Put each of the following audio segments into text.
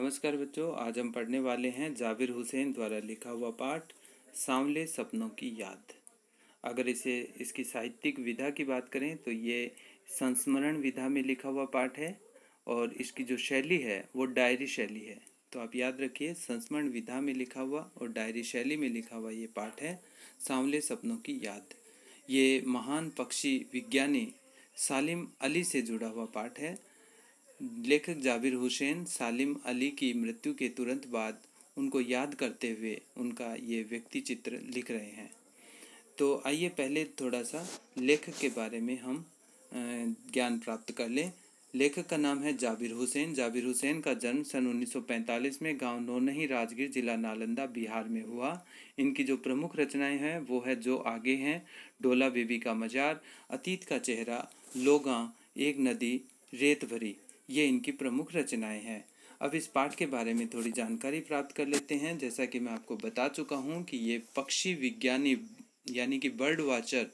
नमस्कार बच्चों, आज हम पढ़ने वाले हैं जाबिर हुसैन द्वारा लिखा हुआ पाठ सांवले सपनों की याद। अगर इसकी साहित्यिक विधा की बात करें तो ये संस्मरण विधा में लिखा हुआ पाठ है और इसकी जो शैली है वो डायरी शैली है। तो आप याद रखिए, संस्मरण विधा में लिखा हुआ और डायरी शैली में लिखा हुआ ये पाठ है सांवले सपनों की याद। ये महान पक्षी विज्ञानी सालिम अली से जुड़ा हुआ पाठ है। लेखक जाबिर हुसैन सालिम अली की मृत्यु के तुरंत बाद उनको याद करते हुए उनका ये व्यक्ति चित्र लिख रहे हैं। तो आइए पहले थोड़ा सा लेखक के बारे में हम ज्ञान प्राप्त कर लें। लेखक का नाम है जाबिर हुसैन। जाबिर हुसैन का जन्म सन 1945 में गांव नौनही, राजगीर, जिला नालंदा, बिहार में हुआ। इनकी जो प्रमुख रचनाएं हैं वो है जो आगे हैं, डोला बेबी का मजार, अतीत का चेहरा, लोगां, एक नदी, रेत भरी, ये इनकी प्रमुख रचनाएं हैं। अब इस पाठ के बारे में थोड़ी जानकारी प्राप्त कर लेते हैं। जैसा कि मैं आपको बता चुका हूँ कि ये पक्षी विज्ञानी यानी कि बर्ड वाचर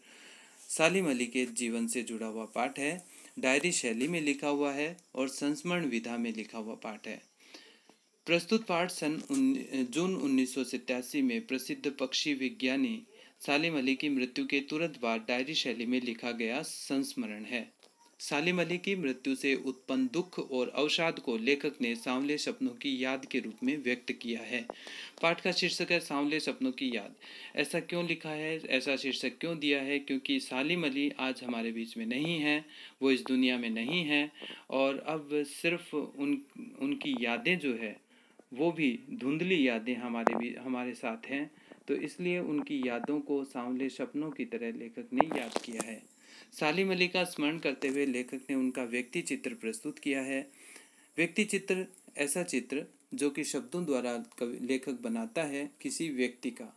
सालिम अली के जीवन से जुड़ा हुआ पाठ है। डायरी शैली में लिखा हुआ है और संस्मरण विधा में लिखा हुआ पाठ है। प्रस्तुत पाठ जून 1987 में प्रसिद्ध पक्षी विज्ञानी सालिम अली की मृत्यु के तुरंत बाद डायरी शैली में लिखा गया संस्मरण है। सालिम अली की मृत्यु से उत्पन्न दुख और अवसाद को लेखक ने सांवले सपनों की याद के रूप में व्यक्त किया है। पाठ का शीर्षक है सांवले सपनों की याद। ऐसा क्यों लिखा है, ऐसा शीर्षक क्यों दिया है? क्योंकि सालिम अली आज हमारे बीच में नहीं हैं, वो इस दुनिया में नहीं हैं और अब सिर्फ उनकी यादें जो है वो भी धुंधली यादें हमारे साथ हैं। तो इसलिए उनकी यादों को सांवले सपनों की तरह लेखक ने याद किया है। सालिम अली का स्मरण करते हुए लेखक ने उनका व्यक्ति चित्र प्रस्तुत किया है। व्यक्ति चित्र ऐसा चित्र जो कि शब्दों द्वारा लेखक बनाता है किसी व्यक्ति का,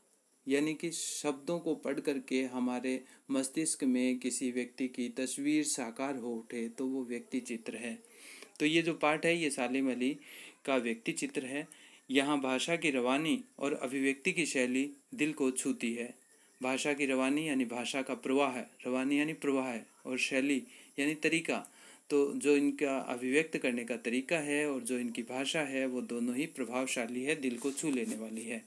यानी कि शब्दों को पढ़ करके हमारे मस्तिष्क में किसी व्यक्ति की तस्वीर साकार हो उठे तो वो व्यक्ति चित्र है। तो ये जो पाठ है ये सालिम अली का व्यक्ति चित्र है। यहाँ भाषा की रवानी और अभिव्यक्ति की शैली दिल को छूती है। भाषा की रवानी यानी भाषा का प्रवाह है, रवानी यानी प्रवाह है, और शैली यानी तरीका। तो जो इनका अभिव्यक्त करने का तरीका है और जो इनकी भाषा है वो दोनों ही प्रभावशाली है, दिल को छू लेने वाली है।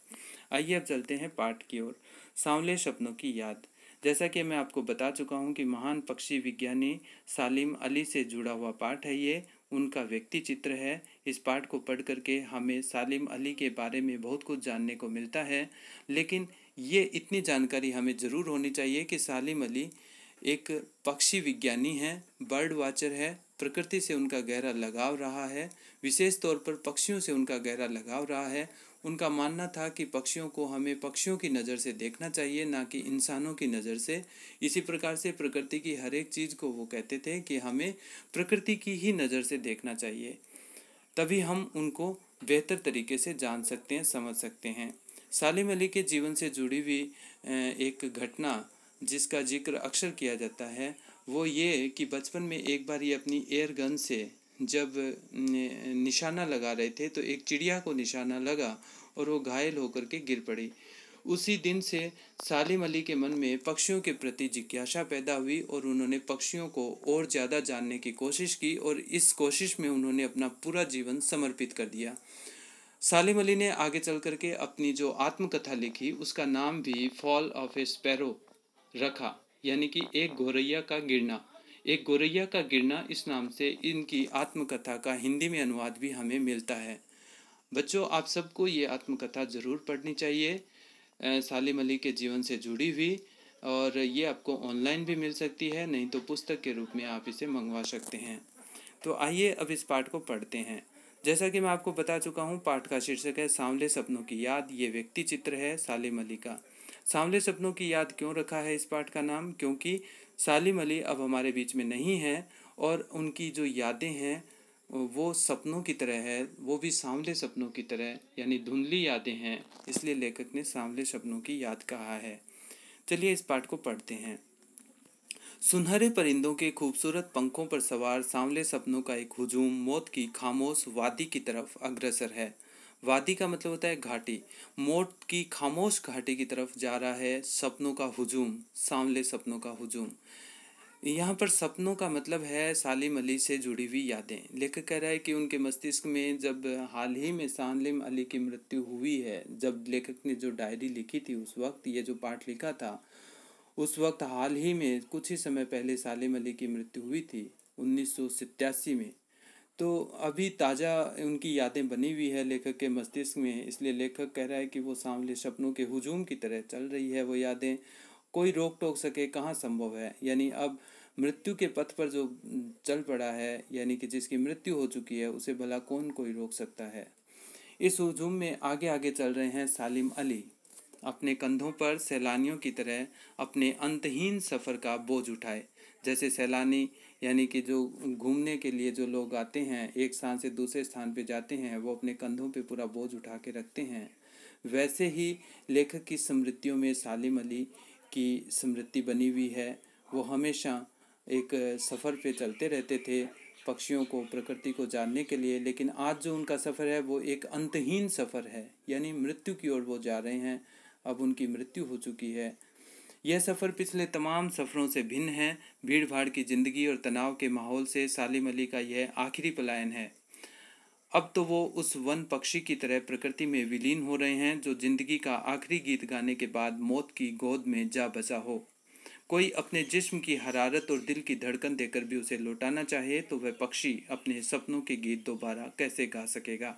आइए अब चलते हैं पाठ की ओर। सांवले सपनों की याद। जैसा कि मैं आपको बता चुका हूँ कि महान पक्षी विज्ञानी सालिम अली से जुड़ा हुआ पाठ है, ये उनका व्यक्ति चित्र है। इस पाठ को पढ़ करके हमें सालिम अली के बारे में बहुत कुछ जानने को मिलता है, लेकिन ये इतनी जानकारी हमें ज़रूर होनी चाहिए कि सालिम अली एक पक्षी विज्ञानी हैं, बर्ड वाचर है, प्रकृति से उनका गहरा लगाव रहा है, विशेष तौर पर पक्षियों से उनका गहरा लगाव रहा है। उनका मानना था कि पक्षियों को हमें पक्षियों की नज़र से देखना चाहिए, ना कि इंसानों की नज़र से। इसी प्रकार से प्रकृति की हर एक चीज़ को वो कहते थे कि हमें प्रकृति की ही नज़र से देखना चाहिए, तभी हम उनको बेहतर तरीके से जान सकते हैं, समझ सकते हैं। सालिम अली के जीवन से जुड़ी हुई एक घटना जिसका जिक्र अक्सर किया जाता है वो ये कि बचपन में एक बार ये अपनी एयर गन से जब निशाना लगा रहे थे तो एक चिड़िया को निशाना लगा और वो घायल होकर के गिर पड़ी। उसी दिन से सालिम अली के मन में पक्षियों के प्रति जिज्ञासा पैदा हुई और उन्होंने पक्षियों को और ज़्यादा जानने की कोशिश की और इस कोशिश में उन्होंने अपना पूरा जीवन समर्पित कर दिया। सालिम अली ने आगे चल करके अपनी जो आत्मकथा लिखी उसका नाम भी फॉल ऑफ ए स्पैरो रखा, यानी कि एक गौरैया का गिरना। एक गौरैया का गिरना इस नाम से इनकी आत्मकथा का हिंदी में अनुवाद भी हमें मिलता है। बच्चों, आप सबको ये आत्मकथा ज़रूर पढ़नी चाहिए, सालिम अली के जीवन से जुड़ी हुई, और ये आपको ऑनलाइन भी मिल सकती है, नहीं तो पुस्तक के रूप में आप इसे मंगवा सकते हैं। तो आइए अब इस पाठ को पढ़ते हैं। जैसा कि मैं आपको बता चुका हूँ, पाठ का शीर्षक है सांवले सपनों की याद। ये व्यक्ति चित्र है सालिम अली का। सांवले सपनों की याद क्यों रखा है इस पाठ का नाम? क्योंकि सालिम अली अब हमारे बीच में नहीं हैं और उनकी जो यादें हैं वो सपनों की तरह है, वो भी सांवले सपनों की तरह, यानी धुंधली यादें हैं, इसलिए लेखक ने सांवले सपनों की याद कहा है। चलिए इस पाठ को पढ़ते हैं। सुनहरे परिंदों के खूबसूरत पंखों पर सवार सांवले सपनों का एक हुजूम मौत की खामोश वादी की तरफ अग्रसर है। वादी का मतलब होता है घाटी। मौत की खामोश घाटी की तरफ जा रहा है सपनों का हुजूम, सांवले सपनों का हुजूम। यहाँ पर सपनों का मतलब है सालिम अली से जुड़ी हुई यादें। लेखक कह रहा है कि उनके मस्तिष्क में जब हाल ही में सालिम अली की मृत्यु हुई है, जब लेखक ने जो डायरी लिखी थी उस वक्त, ये जो पाठ लिखा था उस वक्त, हाल ही में कुछ ही समय पहले सालिम अली की मृत्यु हुई थी 1987 में। तो अभी ताज़ा उनकी यादें बनी हुई है लेखक के मस्तिष्क में, इसलिए लेखक कह रहा है कि वो सांवले सपनों के हुजूम की तरह चल रही है वो यादें। कोई रोक टोक सके कहाँ संभव है। यानी अब मृत्यु के पथ पर जो चल पड़ा है, यानी कि जिसकी मृत्यु हो चुकी है, उसे भला कौन कोई रोक सकता है। इस हुजूम में आगे आगे चल रहे हैं सालिम अली, अपने कंधों पर सैलानियों की तरह अपने अंतहीन सफ़र का बोझ उठाए। जैसे सैलानी यानी कि जो घूमने के लिए जो लोग आते हैं, एक स्थान से दूसरे स्थान पे जाते हैं, वो अपने कंधों पे पूरा बोझ उठा के रखते हैं। वैसे ही लेखक की स्मृतियों में सालिम अली की स्मृति बनी हुई है। वो हमेशा एक सफ़र पे चलते रहते थे पक्षियों को, प्रकृति को जानने के लिए, लेकिन आज जो उनका सफ़र है वो एक अंतहीन सफ़र है, यानी मृत्यु की ओर वो जा रहे हैं। अब उनकी मृत्यु हो चुकी है। यह सफ़र पिछले तमाम सफ़रों से भिन्न है। भीड़ भाड़ की ज़िंदगी और तनाव के माहौल से सालिम अली का यह आखिरी पलायन है। अब तो वो उस वन पक्षी की तरह प्रकृति में विलीन हो रहे हैं जो जिंदगी का आखिरी गीत गाने के बाद मौत की गोद में जा बसा हो। कोई अपने जिस्म की हरारत और दिल की धड़कन देकर भी उसे लौटाना चाहे तो वह पक्षी अपने सपनों के गीत दोबारा कैसे गा सकेगा।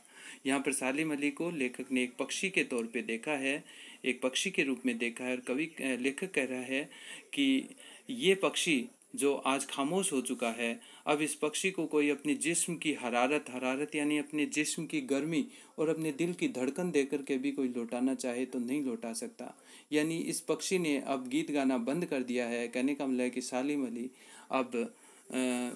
यहाँ पर सालिम अली को लेखक ने एक पक्षी के तौर पे देखा है, एक पक्षी के रूप में देखा है। और लेखक कह रहा है कि ये पक्षी जो आज खामोश हो चुका है, अब इस पक्षी को कोई अपनी जिस्म की हरारत यानी अपने जिस्म की गर्मी और अपने दिल की धड़कन देकर के भी कोई लौटाना चाहे तो नहीं लौटा सकता। यानी इस पक्षी ने अब गीत गाना बंद कर दिया है। कहने का मतलब है कि सालिम अली अब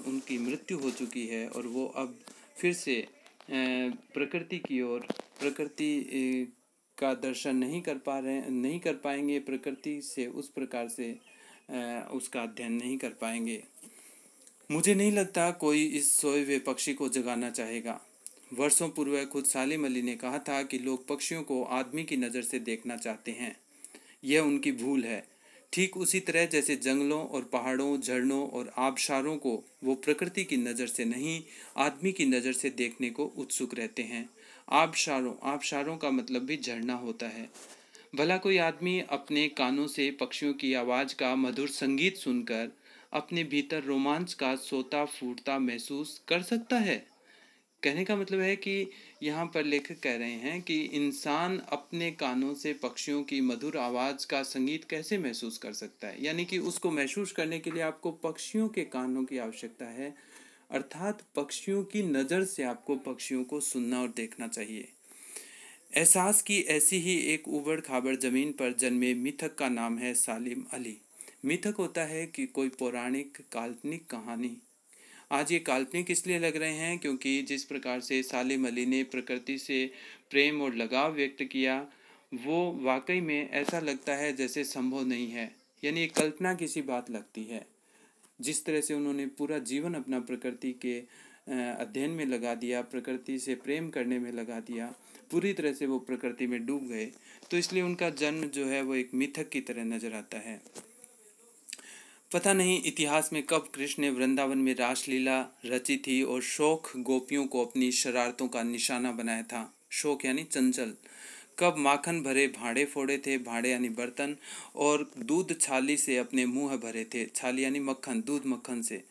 उनकी मृत्यु हो चुकी है और वो अब फिर से प्रकृति की ओर, प्रकृति का दर्शन नहीं कर पाएंगे, प्रकृति से उस प्रकार से उसका अध्ययन नहीं कर पाएंगे। मुझे नहीं लगता कोई इस सोए हुए पक्षी को जगाना चाहेगा। वर्षों पूर्व खुद सालिम अली ने कहा था कि लोग पक्षियों को आदमी की नज़र से देखना चाहते हैं। यह उनकी भूल है। ठीक उसी तरह जैसे जंगलों और पहाड़ों, झरनों और आबशारों को वो प्रकृति की नज़र से नहीं, आदमी की नज़र से देखने को उत्सुक रहते हैं। आबशारों का मतलब भी झरना होता है। भला कोई आदमी अपने कानों से पक्षियों की आवाज़ का मधुर संगीत सुनकर अपने भीतर रोमांच का सोता फूटता महसूस कर सकता है। कहने का मतलब है कि यहाँ पर लेखक कह रहे हैं कि इंसान अपने कानों से पक्षियों की मधुर आवाज़ का संगीत कैसे महसूस कर सकता है। यानी कि उसको महसूस करने के लिए आपको पक्षियों के कानों की आवश्यकता है, अर्थात पक्षियों की नज़र से आपको पक्षियों को सुनना और देखना चाहिए। एहसास की ऐसी ही एक उबड़ खाबड़ ज़मीन पर जन्मे मिथक का नाम है सालिम अली। मिथक होता है कि कोई पौराणिक काल्पनिक कहानी। आज ये काल्पनिक इसलिए लग रहे हैं क्योंकि जिस प्रकार से सालिम अली ने प्रकृति से प्रेम और लगाव व्यक्त किया, वो वाकई में ऐसा लगता है जैसे संभव नहीं है। यानी एक कल्पना की सी बात लगती है। जिस तरह से उन्होंने पूरा जीवन अपना प्रकृति के अध्ययन में लगा दिया, प्रकृति से प्रेम करने में लगा दिया, पूरी तरह से वो प्रकृति में डूब गए, तो इसलिए उनका जन्म जो है वो एक मिथक की तरह नजर आता है। पता नहीं इतिहास में कब कृष्ण ने वृंदावन में रासलीला रची थी और शौक गोपियों को अपनी शरारतों का निशाना बनाया था। शौक यानी चंचल। कब माखन भरे भांडे फोड़े थे, भांडे यानी बर्तन, और दूध छाली से अपने मुंह भरे थे, छाली यानी मक्खन, दूध मक्खन से।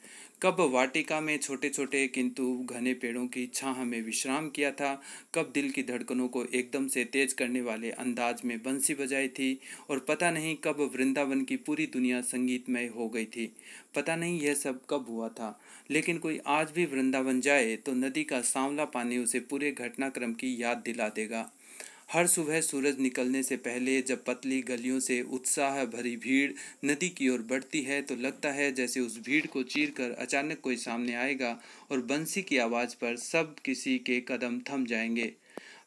कब वाटिका में छोटे छोटे किंतु घने पेड़ों की छाह में विश्राम किया था। कब दिल की धड़कनों को एकदम से तेज करने वाले अंदाज में बंसी बजाई थी। और पता नहीं कब वृंदावन की पूरी दुनिया संगीतमय हो गई थी। पता नहीं यह सब कब हुआ था, लेकिन कोई आज भी वृंदावन जाए तो नदी का सांवला पानी उसे पूरे घटनाक्रम की याद दिला देगा। हर सुबह सूरज निकलने से पहले जब पतली गलियों से उत्साह भरी भीड़ नदी की ओर बढ़ती है तो लगता है जैसे उस भीड़ को चीरकर अचानक कोई सामने आएगा और बंसी की आवाज़ पर सब किसी के कदम थम जाएंगे।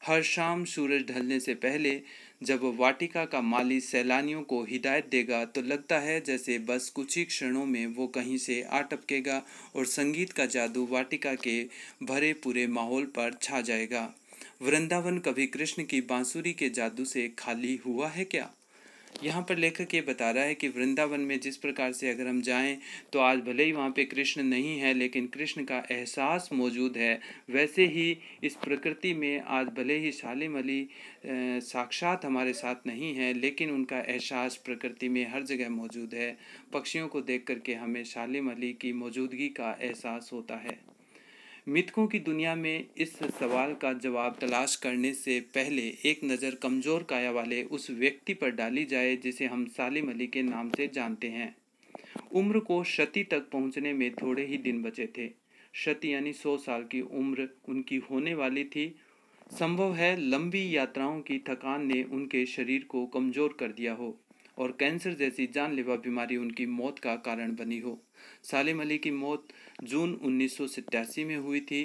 हर शाम सूरज ढलने से पहले जब वाटिका का माली सैलानियों को हिदायत देगा तो लगता है जैसे बस कुछ ही क्षणों में वो कहीं से आ टपकेगा और संगीत का जादू वाटिका के भरे पूरे माहौल पर छा जाएगा। वृंदावन कभी कृष्ण की बांसुरी के जादू से खाली हुआ है क्या? यहाँ पर लेखक ये बता रहा है कि वृंदावन में जिस प्रकार से अगर हम जाएं तो आज भले ही वहाँ पे कृष्ण नहीं है, लेकिन कृष्ण का एहसास मौजूद है। वैसे ही इस प्रकृति में आज भले ही सालिम अली साक्षात हमारे साथ नहीं है, लेकिन उनका एहसास प्रकृति में हर जगह मौजूद है। पक्षियों को देख करके हमें सालिम अली की मौजूदगी का एहसास होता है। मिथकों की दुनिया में इस सवाल का जवाब तलाश करने से पहले एक नज़र कमज़ोर काया वाले उस व्यक्ति पर डाली जाए जिसे हम सालिम अली के नाम से जानते हैं। उम्र को शती तक पहुंचने में थोड़े ही दिन बचे थे। शती यानी 100 साल की उम्र उनकी होने वाली थी। संभव है लंबी यात्राओं की थकान ने उनके शरीर को कमज़ोर कर दिया हो और कैंसर जैसी जानलेवा बीमारी उनकी मौत का कारण बनी हो। सालिम अली की मौत जून 1987 में हुई थी,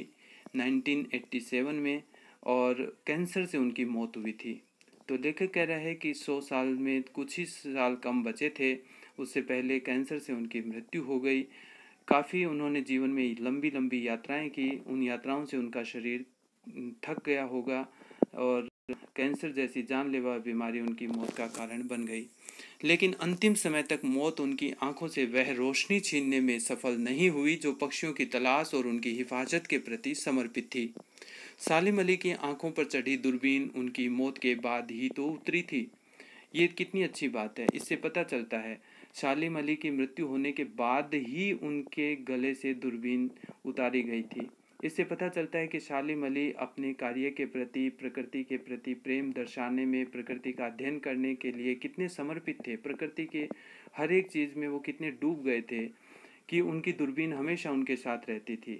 1987 में, और कैंसर से उनकी मौत हुई थी। तो लेखक कह रहा है कि 100 साल में कुछ ही साल कम बचे थे, उससे पहले कैंसर से उनकी मृत्यु हो गई। काफ़ी उन्होंने जीवन में लंबी लंबी यात्राएं की, उन यात्राओं से उनका शरीर थक गया होगा और कैंसर जैसी जानलेवा बीमारी उनकी मौत का कारण बन गई। लेकिन अंतिम समय तक मौत उनकी आंखों से वह रोशनी छीनने में सफल नहीं हुई जो पक्षियों की तलाश और उनकी हिफाजत के प्रति समर्पित थी। सालिम अली की आंखों पर चढ़ी दूरबीन उनकी मौत के बाद ही तो उतरी थी। ये कितनी अच्छी बात है। इससे पता चलता है सालिम अली की मृत्यु होने के बाद ही उनके गले से दूरबीन उतारी गई थी। इससे पता चलता है कि सालिम अली अपने कार्य के प्रति, प्रकृति के प्रति प्रेम दर्शाने में, प्रकृति का अध्ययन करने के लिए कितने समर्पित थे। प्रकृति के हर एक चीज़ में वो कितने डूब गए थे कि उनकी दूरबीन हमेशा उनके साथ रहती थी।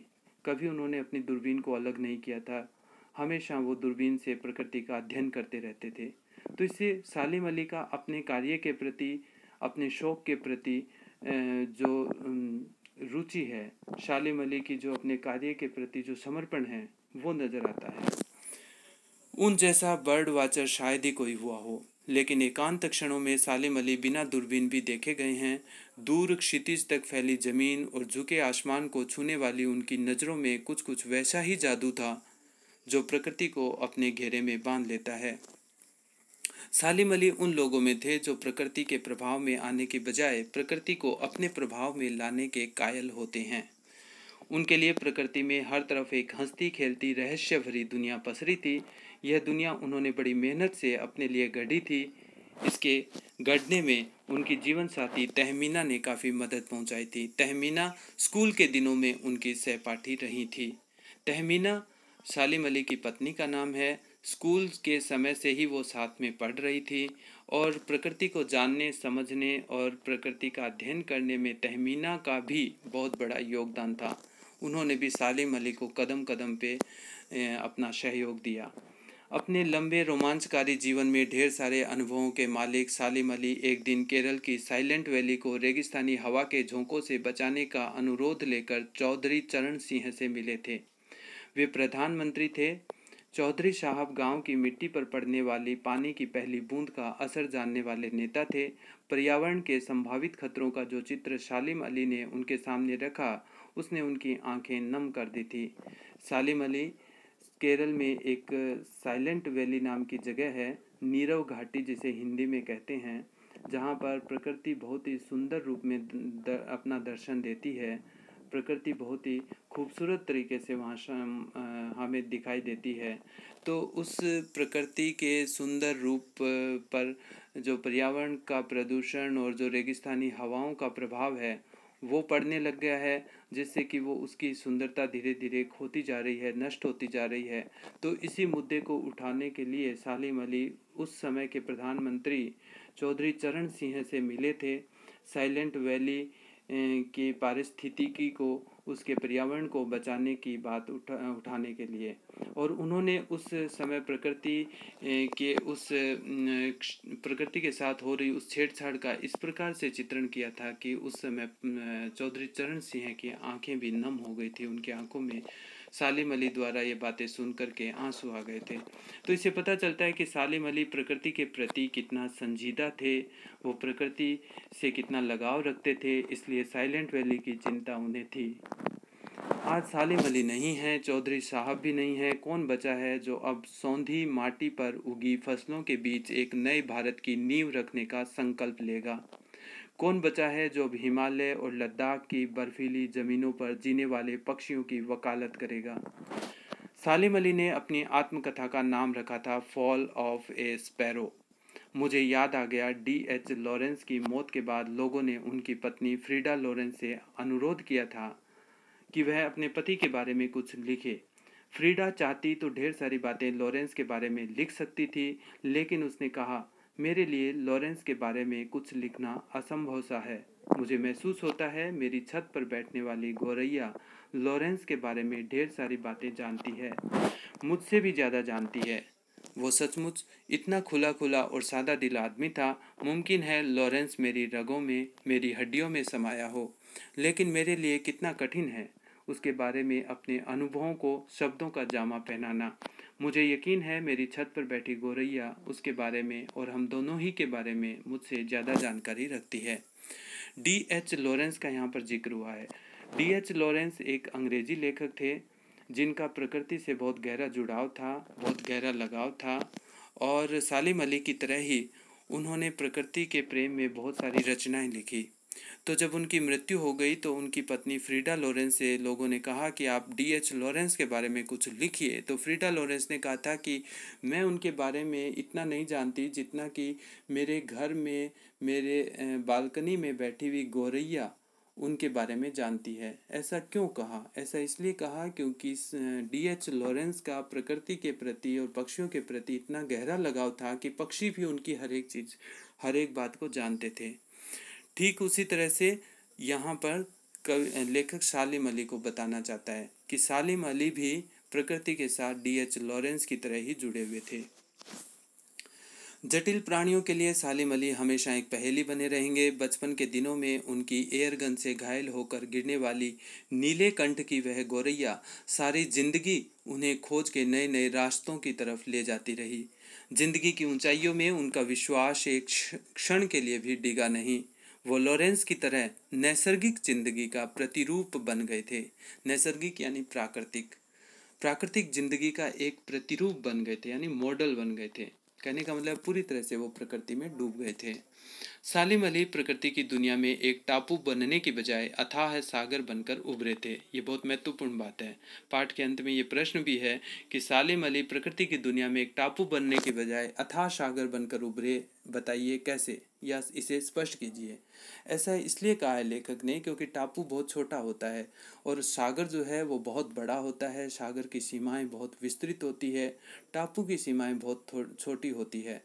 कभी उन्होंने अपनी दूरबीन को अलग नहीं किया था। हमेशा वो दूरबीन से प्रकृति का अध्ययन करते रहते थे। तो इससे सालिम अली का अपने कार्य के प्रति, अपने शौक़ के प्रति जो रुचि है, सालिम अली की जो अपने कार्य के प्रति जो समर्पण है, वो नज़र आता है। उन जैसा बर्ड वाचर शायद ही कोई हुआ हो, लेकिन एकांत क्षणों में सालिम अली बिना दूरबीन भी देखे गए हैं। दूर क्षितिज तक फैली जमीन और झुके आसमान को छूने वाली उनकी नज़रों में कुछ कुछ वैसा ही जादू था जो प्रकृति को अपने घेरे में बांध लेता है। सालिम अली उन लोगों में थे जो प्रकृति के प्रभाव में आने की बजाय प्रकृति को अपने प्रभाव में लाने के कायल होते हैं। उनके लिए प्रकृति में हर तरफ एक हंसती खेलती रहस्य भरी दुनिया पसरी थी। यह दुनिया उन्होंने बड़ी मेहनत से अपने लिए गढ़ी थी। इसके गढ़ने में उनकी जीवन साथी तहमीना ने काफ़ी मदद पहुंचाई थी। तहमीना स्कूल के दिनों में उनकी सहपाठी रही थी। तहमीना सालिम अली की पत्नी का नाम है। स्कूल के समय से ही वो साथ में पढ़ रही थी और प्रकृति को जानने, समझने और प्रकृति का अध्ययन करने में तहमीना का भी बहुत बड़ा योगदान था। उन्होंने भी सालिम अली को कदम कदम पे अपना सहयोग दिया। अपने लंबे रोमांचकारी जीवन में ढेर सारे अनुभवों के मालिक सालिम अली एक दिन केरल की साइलेंट वैली को रेगिस्तानी हवा के झोंकों से बचाने का अनुरोध लेकर चौधरी चरण सिंह से मिले थे। वे प्रधानमंत्री थे। चौधरी साहब गांव की मिट्टी पर पड़ने वाली पानी की पहली बूंद का असर जानने वाले नेता थे। पर्यावरण के संभावित खतरों का जो चित्र सालिम अली ने उनके सामने रखा, उसने उनकी आंखें नम कर दी थी। सालिम अली केरल में एक साइलेंट वैली नाम की जगह है, नीरव घाटी जिसे हिंदी में कहते हैं, जहाँ पर प्रकृति बहुत ही सुंदर रूप में अपना दर्शन देती है। प्रकृति बहुत ही खूबसूरत तरीके से वहाँ हमें दिखाई देती है। तो उस प्रकृति के सुंदर रूप पर जो पर्यावरण का प्रदूषण और जो रेगिस्तानी हवाओं का प्रभाव है वो पड़ने लग गया है, जिससे कि वो उसकी सुंदरता धीरे धीरे खोती जा रही है, नष्ट होती जा रही है। तो इसी मुद्दे को उठाने के लिए सालिम अली उस समय के प्रधानमंत्री चौधरी चरण सिंह से मिले थे। साइलेंट वैली की पारिस्थितिकी को, उसके पर्यावरण को बचाने की बात उठाने के लिए, और उन्होंने उस समय प्रकृति के साथ हो रही उस छेड़छाड़ का इस प्रकार से चित्रण किया था कि उस समय चौधरी चरण सिंह की आंखें भी नम हो गई थी। उनकी आंखों में सालिम अली द्वारा ये बातें सुन करके आंसू आ गए थे। तो इससे पता चलता है कि सालिम अली प्रकृति के प्रति कितना संजीदा थे, वो प्रकृति से कितना लगाव रखते थे, इसलिए साइलेंट वैली की चिंता उन्हें थी। आज सालिम अली नहीं है, चौधरी साहब भी नहीं है। कौन बचा है जो अब सौंधी माटी पर उगी फसलों के बीच एक नए भारत की नींव रखने का संकल्प लेगा? कौन बचा है जो अब हिमालय और लद्दाख की बर्फीली ज़मीनों पर जीने वाले पक्षियों की वकालत करेगा? सालिम अली ने अपनी आत्मकथा का नाम रखा था फॉल ऑफ ए स्पैरो। मुझे याद आ गया, D.H. लॉरेंस की मौत के बाद लोगों ने उनकी पत्नी फ्रीडा लॉरेंस से अनुरोध किया था कि वह अपने पति के बारे में कुछ लिखे। फ्रीडा चाहती तो ढेर सारी बातें लॉरेंस के बारे में लिख सकती थी, लेकिन उसने कहा, मेरे लिए लॉरेंस के बारे में कुछ लिखना असंभव सा है। मुझे महसूस होता है मेरी छत पर बैठने वाली गौरैया लॉरेंस के बारे में ढेर सारी बातें जानती है, मुझसे भी ज़्यादा जानती है। वो सचमुच इतना खुला खुला और सादा दिल आदमी था। मुमकिन है लॉरेंस मेरी रगों में, मेरी हड्डियों में समाया हो, लेकिन मेरे लिए कितना कठिन है उसके बारे में अपने अनुभवों को शब्दों का जामा पहनाना। मुझे यकीन है मेरी छत पर बैठी गौरैया उसके बारे में और हम दोनों ही के बारे में मुझसे ज़्यादा जानकारी रखती है। D.H. लॉरेंस का यहाँ पर जिक्र हुआ है। D.H. लॉरेंस एक अंग्रेजी लेखक थे जिनका प्रकृति से बहुत गहरा जुड़ाव था, बहुत गहरा लगाव था, और सालिम अली की तरह ही उन्होंने प्रकृति के प्रेम में बहुत सारी रचनाएं लिखी। तो जब उनकी मृत्यु हो गई तो उनकी पत्नी फ्रीडा लॉरेंस से लोगों ने कहा कि आप D.H. लॉरेंस के बारे में कुछ लिखिए। तो फ्रीडा लॉरेंस ने कहा था कि मैं उनके बारे में इतना नहीं जानती जितना कि मेरे घर में, मेरे बालकनी में बैठी हुई गौरैया उनके बारे में जानती है। ऐसा क्यों कहा? ऐसा इसलिए कहा क्योंकि D.H. लॉरेंस का प्रकृति के प्रति और पक्षियों के प्रति इतना गहरा लगाव था कि पक्षी भी उनकी हर एक चीज़, हर एक बात को जानते थे। ठीक उसी तरह से यहाँ पर लेखक सालिम अली को बताना चाहता है कि सालिम अली भी प्रकृति के साथ D.H. लॉरेंस की तरह ही जुड़े हुए थे। जटिल प्राणियों के लिए सालिम अली हमेशा एक पहेली बने रहेंगे। बचपन के दिनों में उनकी एयर गन से घायल होकर गिरने वाली नीले कंठ की वह गौरैया सारी जिंदगी उन्हें खोज के नए नए रास्तों की तरफ ले जाती रही। जिंदगी की ऊंचाइयों में उनका विश्वास एक क्षण के लिए भी डिगा नहीं। वो लॉरेंस की तरह नैसर्गिक जिंदगी का प्रतिरूप बन गए थे। नैसर्गिक यानी प्राकृतिक, प्राकृतिक जिंदगी का एक प्रतिरूप बन गए थे, यानी मॉडल बन गए थे। कहने का मतलब पूरी तरह से वो प्रकृति में डूब गए थे। सालिम अली प्रकृति की दुनिया में एक टापू बनने की बजाय अथाह सागर बनकर उभरे थे। ये बहुत महत्वपूर्ण बात है। पाठ के अंत में ये प्रश्न भी है कि सालिम अली प्रकृति की दुनिया में एक टापू बनने की बजाय अथाह सागर बनकर उभरे, बताइए कैसे, या इसे स्पष्ट कीजिए। ऐसा इसलिए कहा है लेखक ने क्योंकि टापू बहुत छोटा होता है और सागर जो है वो बहुत बड़ा होता है। सागर की सीमाएं बहुत विस्तृत होती है, टापू की सीमाएं बहुत छोटी होती है।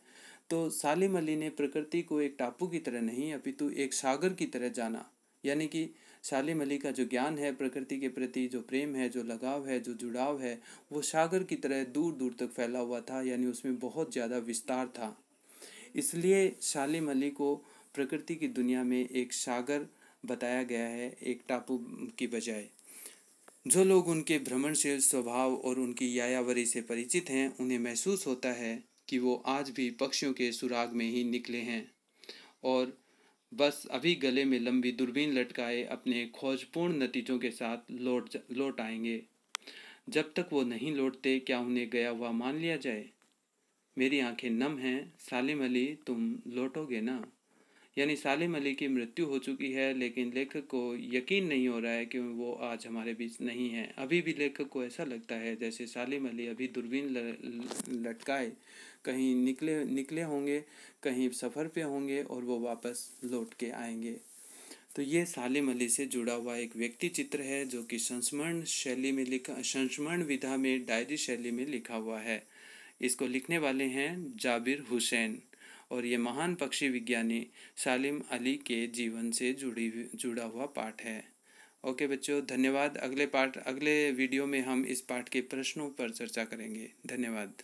तो सालिम अली ने प्रकृति को एक टापू की तरह नहीं अपितु एक सागर की तरह जाना। यानी कि सालिम अली का जो ज्ञान है, प्रकृति के प्रति जो प्रेम है, जो लगाव है, जो जुड़ाव है, वो सागर की तरह दूर दूर तक फैला हुआ था, यानी उसमें बहुत ज़्यादा विस्तार था। इसलिए सालिम अली को प्रकृति की दुनिया में एक सागर बताया गया है, एक टापू की बजाय। जो लोग उनके भ्रमणशील स्वभाव और उनकी यायावरी से परिचित हैं, उन्हें महसूस होता है कि वो आज भी पक्षियों के सुराग में ही निकले हैं और बस अभी गले में लंबी दूरबीन लटकाए अपने खोजपूर्ण नतीजों के साथ लौट आएंगे। जब तक वो नहीं लौटते, क्या उन्हें गया हुआ मान लिया जाए? मेरी आंखें नम हैं, सालिम अली तुम लौटोगे ना? यानी सालिम अली की मृत्यु हो चुकी है, लेकिन लेखक को यकीन नहीं हो रहा है कि वो आज हमारे बीच नहीं है। अभी भी लेखक को ऐसा लगता है जैसे सालिम अली अभी दूरबीन लटकाए कहीं निकले होंगे, कहीं सफ़र पे होंगे और वो वापस लौट के आएंगे। तो ये सालिम अली से जुड़ा हुआ एक व्यक्ति चित्र है जो कि संस्मरण विधा में डायरी शैली में लिखा हुआ है। इसको लिखने वाले हैं जाबिर हुसैन और ये महान पक्षी विज्ञानी सालिम अली के जीवन से जुड़ा हुआ पाठ है। ओके बच्चों, धन्यवाद। अगले वीडियो में हम इस पाठ के प्रश्नों पर चर्चा करेंगे। धन्यवाद।